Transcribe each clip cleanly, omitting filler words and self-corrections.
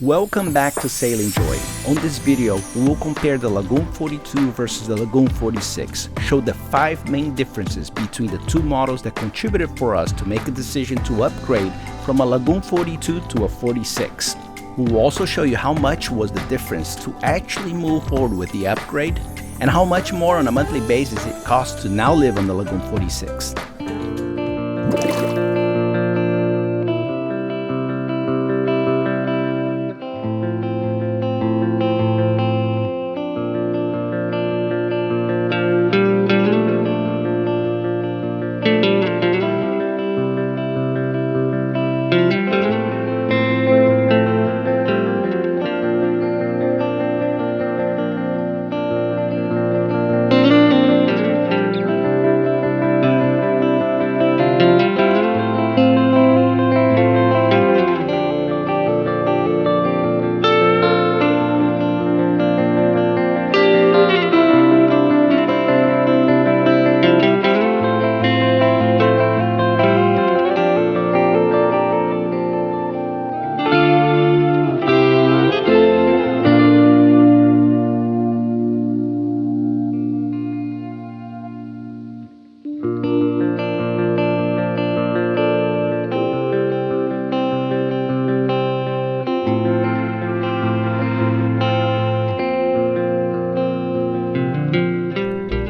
Welcome back to Sailing Joy. On this video, we will compare the Lagoon 42 versus the Lagoon 46, show the 5 main differences between the two models that contributed for us to make a decision to upgrade from a Lagoon 42 to a 46. We will also show you how much was the difference to actually move forward with the upgrade, and how much more on a monthly basis it costs to now live on the Lagoon 46.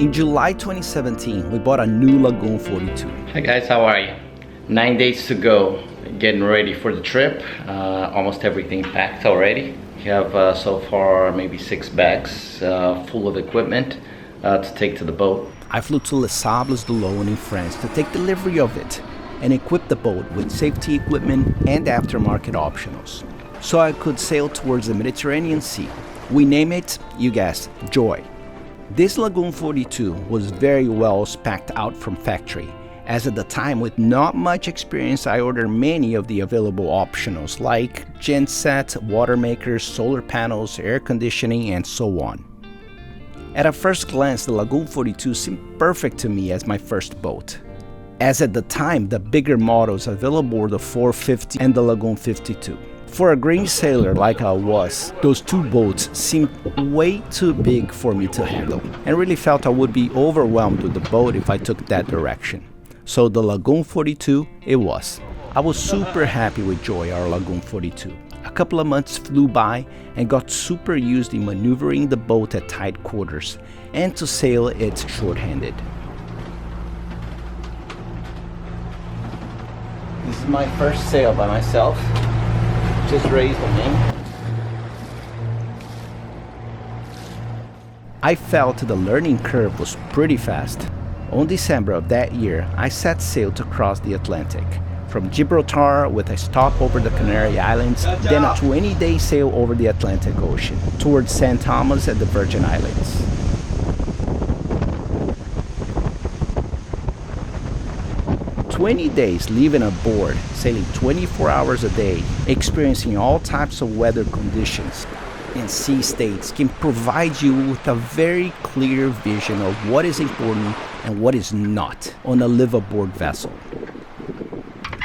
In July 2017, we bought a new Lagoon 42. Hi guys, how are you? 9 days to go, getting ready for the trip. Almost everything packed already. We have so far maybe 6 bags full of equipment to take to the boat. I flew to Les Sables d'Olonne in France to take delivery of it and equip the boat with safety equipment and aftermarket optionals, so I could sail towards the Mediterranean Sea. We name it, you guessed, Joy. This Lagoon 42 was very well spec'd out from factory, as at the time with not much experience I ordered many of the available optionals like genset, water makers, solar panels, air conditioning, and so on. At a first glance, the Lagoon 42 seemed perfect to me as my first boat, as at the time the bigger models available were the 450 and the Lagoon 52. For a green sailor like I was, those two boats seemed way too big for me to handle, and really felt I would be overwhelmed with the boat if I took that direction. So the Lagoon 42 it was. I was super happy with Joy, our Lagoon 42. A couple of months flew by and got super used in maneuvering the boat at tight quarters and to sail it short-handed. This is my first sail by myself. Just raised the name. I felt the learning curve was pretty fast. On December of that year, I set sail to cross the Atlantic, from Gibraltar with a stop over the Canary Islands, then a 20-day sail over the Atlantic Ocean, towards St. Thomas at the Virgin Islands. "20 days living aboard, sailing 24 hours a day, experiencing all types of weather conditions and sea states can provide you with a very clear vision of what is important and what is not on a live-aboard vessel.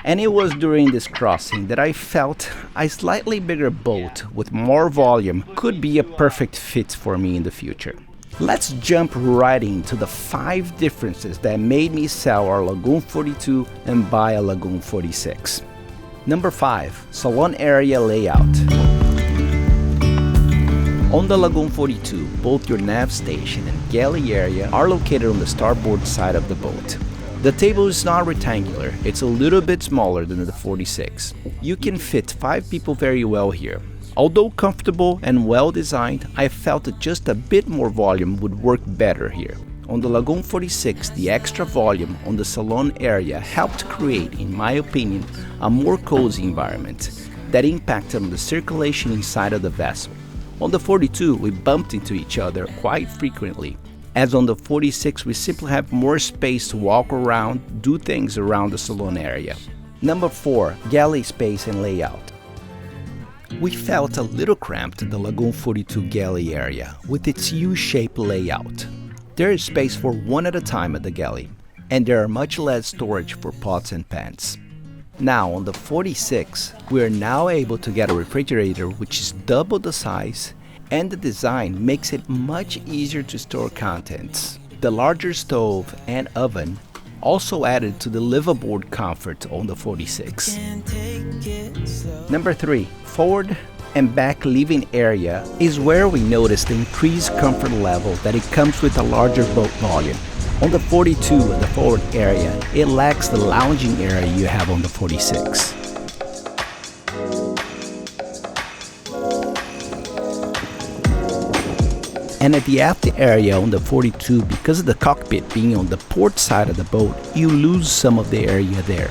And it was during this crossing that I felt a slightly bigger boat with more volume could be a perfect fit for me in the future. Let's jump right into the 5 differences that made me sell our Lagoon 42 and buy a Lagoon 46. Number 5. Salon Area layout. On the Lagoon 42, both your nav station and galley area are located on the starboard side of the boat. The table is not rectangular, it's a little bit smaller than the 46. You can fit 5 people very well here. Although comfortable and well designed, I felt that just a bit more volume would work better here. On the Lagoon 46, the extra volume on the salon area helped create, in my opinion, a more cozy environment that impacted on the circulation inside of the vessel. On the 42, we bumped into each other quite frequently, as on the 46 we simply have more space to walk around, do things around the salon area. Number 4. Galley space and layout. We felt a little cramped in the Lagoon 42 galley area with its U-shaped layout. There is space for one at a time at the galley, and there are much less storage for pots and pans. Now on the 46, we are now able to get a refrigerator which is double the size, and the design makes it much easier to store contents. The larger stove and oven also added to the liveaboard comfort on the 46. Number 3, forward and back living area is where we notice the increased comfort level that it comes with a larger boat volume. On the 42, the forward area, it lacks the lounging area you have on the 46. And at the aft area on the 42, because of the cockpit being on the port side of the boat, you lose some of the area there.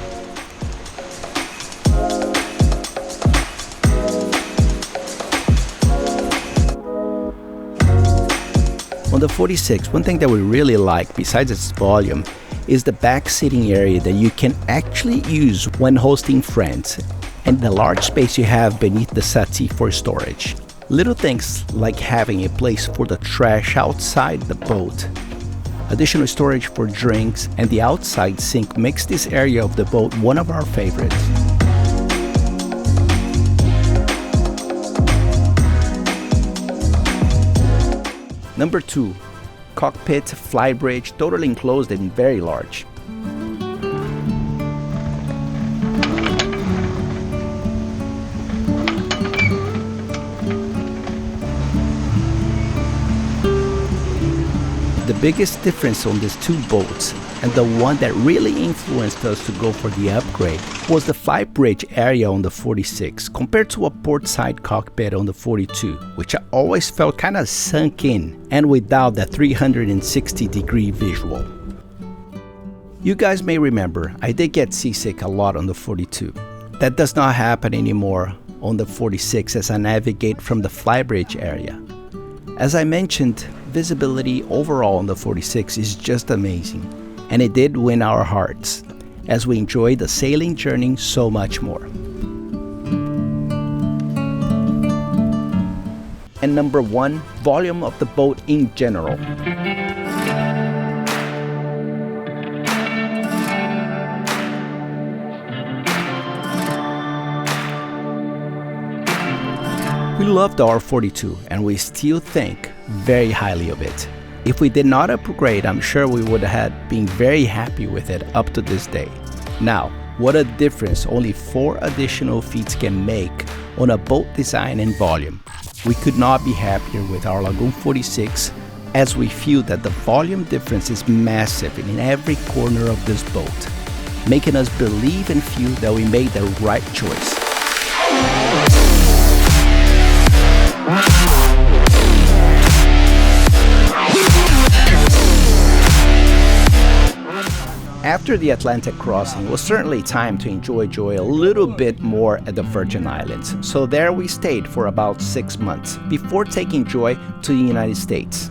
On the 46, one thing that we really like, besides its volume, is the back seating area that you can actually use when hosting friends, and the large space you have beneath the settee for storage. Little things like having a place for the trash outside the boat, additional storage for drinks, and the outside sink makes this area of the boat one of our favorites. Number 2, Cockpit Flybridge, totally enclosed and very large. The biggest difference on these two boats, and the one that really influenced us to go for the upgrade, was the flybridge area on the 46 compared to a portside cockpit on the 42, which I always felt kind of sunk in and without that 360-degree visual. You guys may remember, I did get seasick a lot on the 42. That does not happen anymore on the 46 as I navigate from the flybridge area. As I mentioned, visibility overall on the 46 is just amazing, and it did win our hearts as we enjoy the sailing journey so much more. And number 1, volume of the boat in general. We loved our 42 and we still think very highly of it. If we did not upgrade, I'm sure we would have been very happy with it up to this day. Now, what a difference only 4 additional feet can make on a boat design and volume. We could not be happier with our Lagoon 46, as we feel that the volume difference is massive in every corner of this boat, making us believe and feel that we made the right choice. After the Atlantic crossing, it was certainly time to enjoy Joy a little bit more at the Virgin Islands. So there we stayed for about 6 months before taking Joy to the United States.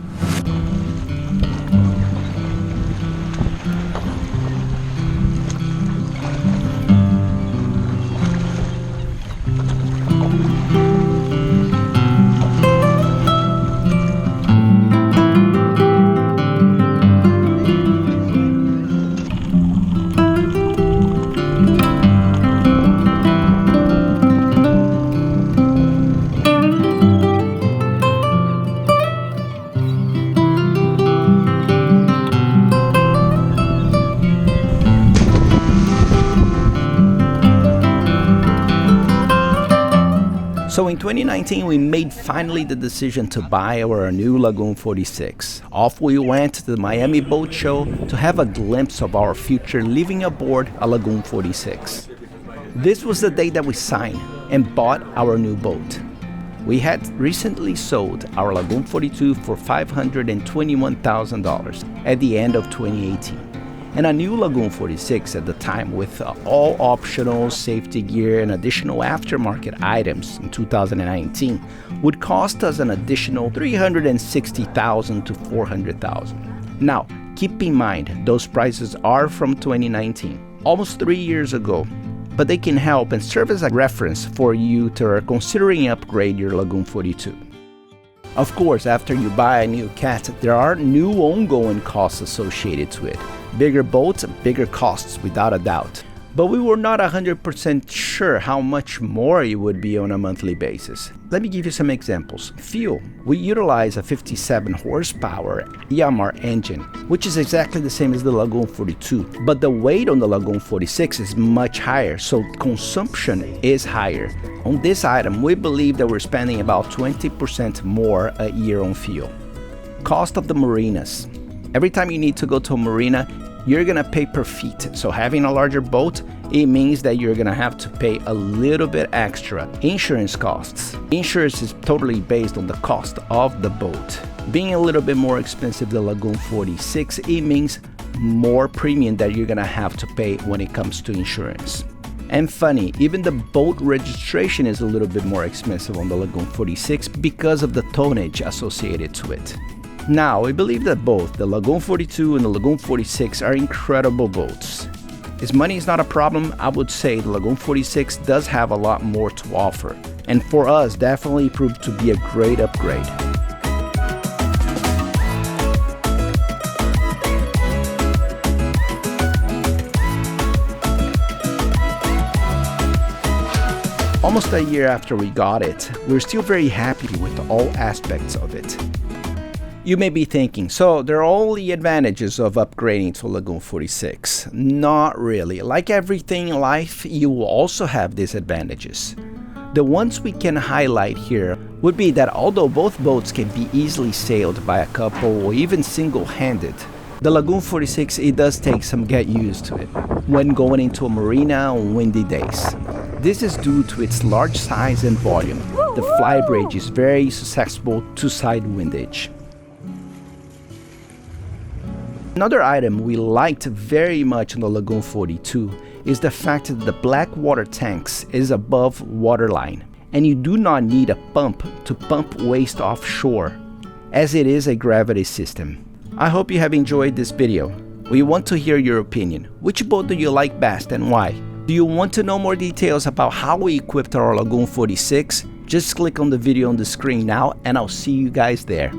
So in 2019, we made finally the decision to buy our new Lagoon 46. Off we went to the Miami Boat Show to have a glimpse of our future living aboard a Lagoon 46. This was the day that we signed and bought our new boat. We had recently sold our Lagoon 42 for $521,000 at the end of 2018. And a new Lagoon 46 at the time with all optional safety gear and additional aftermarket items in 2019 would cost us an additional $360,000 to $400,000. Now, keep in mind, those prices are from 2019, almost 3 years ago, but they can help and serve as a reference for you to are considering upgrade your Lagoon 42. Of course, after you buy a new cat, there are new ongoing costs associated to it. Bigger boats, bigger costs without a doubt. but we were not 100% sure how much more it would be on a monthly basis. Let me give you some examples. Fuel. We utilize a 57 horsepower EMR engine, which is exactly the same as the Lagoon 42, but the weight on the Lagoon 46 is much higher, so consumption is higher. On this item, we believe that we're spending about 20% more a year on fuel. Cost of the marinas. Every time you need to go to a marina, you're gonna pay per feet. So having a larger boat, it means that you're gonna have to pay a little bit extra. Insurance costs. Insurance is totally based on the cost of the boat. Being a little bit more expensive than Lagoon 46, it means more premium that you're gonna have to pay when it comes to insurance. And funny, even the boat registration is a little bit more expensive on the Lagoon 46 because of the tonnage associated to it. Now, we believe that both the Lagoon 42 and the Lagoon 46 are incredible boats. If money is not a problem, I would say the Lagoon 46 does have a lot more to offer, and for us definitely proved to be a great upgrade. Almost a year after we got it, we're still very happy with all aspects of it. You may be thinking, so there are only advantages of upgrading to Lagoon 46. Not really. Like everything in life, you will also have disadvantages. The ones we can highlight here would be that although both boats can be easily sailed by a couple or even single-handed, the Lagoon 46, it does take some get used to it when going into a marina on windy days. This is due to its large size and volume. The flybridge is very susceptible to side windage. Another item we liked very much on the Lagoon 42 is the fact that the black water tanks is above waterline, and you do not need a pump to pump waste offshore, as it is a gravity system. I hope you have enjoyed this video. We want to hear your opinion. Which boat do you like best and why? Do you want to know more details about how we equipped our Lagoon 46? Just click on the video on the screen now, and I'll see you guys there.